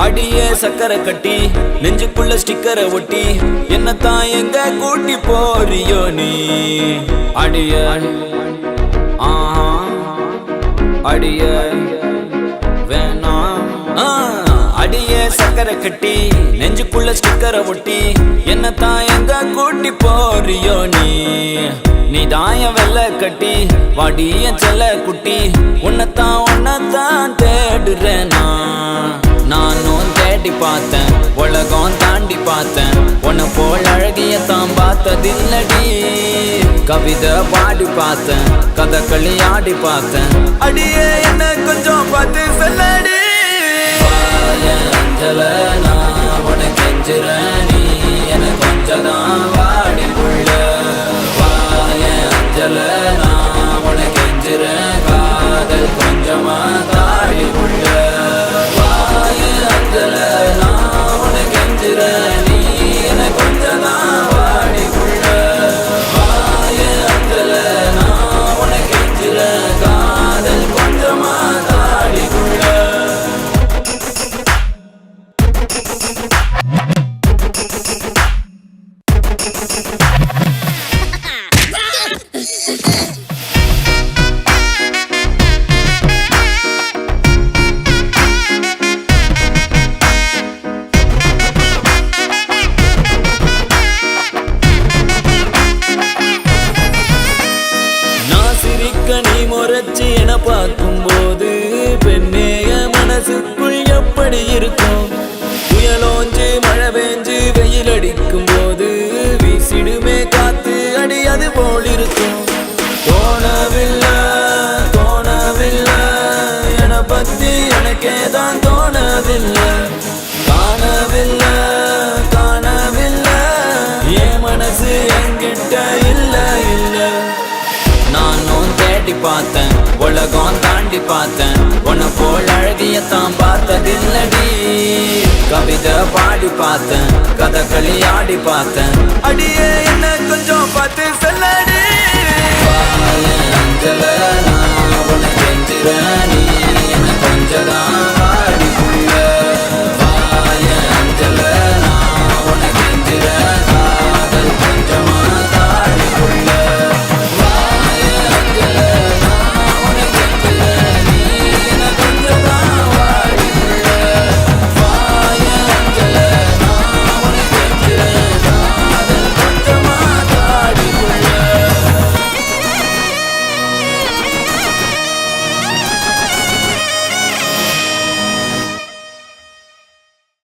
அடியே சக்கரை கட்டி நெஞ்சுக்குள்ள ஸ்டிக்கரை ஒட்டி என்னத்தான் எங்க கூட்டி போறியோ நீ அடிய அடிய வேணாம் அடியே சக்கரை கட்டி நெஞ்சுக்குள்ள ஸ்டிக்கரை ஒட்டி என்னத்தான் எங்க கூட்டி போறியோ நீ தாய வெள்ள கட்டி வாடிய செல்ல குட்டி உன்னத்தான் தேடுறேன் நானும் தேடி பார்த்தேன் உலகம் தாண்டி பார்த்தேன் உன்னை போல் அழகியத்தான் பார்த்ததில்லடி கவிதை பாடி பார்த்தேன் கதகளி ஆடி பார்த்தேன் அடியே என்ன கொஞ்சம் பார்த்து சொல்லடி அஞ்சல நான் உனக்கு கெஞ்சுறேன் நீ எனக்கு கொஞ்சம் தான் வாடி உள்ள அஞ்சல நான் உனக்கு கெஞ்சுறேன் காதல் கொஞ்சமா தாடி உள்ள அஞ்சல நான் உனக்கு கெஞ்சுறேன் நீ எனக்கு கொஞ்சம் தான் வாடி உள்ள அஞ்சல நான் உனக்கு கெஞ்சுறேன் காதல் கொஞ்சமா தாடி உள்ள நீ முறைச்சி என பார்க்கும்போது பெண்ணேய மனசுக்குள் எப்படி இருக்கும் புயலோஞ்சு மழை பெஞ்சு வெயில் அடிக்கும் போது வீசிடுமே காத்து அடி அது போல் இருக்கும் தோணவில்லை என பத்தி எனக்கே தான் தோணவில்லை காணவில்லை என் மனசு என்கிட்ட இல்லை நானும் தேடி பார்த்தேன் உலகம் தாண்டி பார்த்தேன் உன்னை போல் அழகியத்தான் பார்த்ததில்லடி கவிதை பாடி பார்த்தேன் கதகளி ஆடி பார்த்தேன் அடியே என்ன கொஞ்சம் பார்த்து சொல்லடி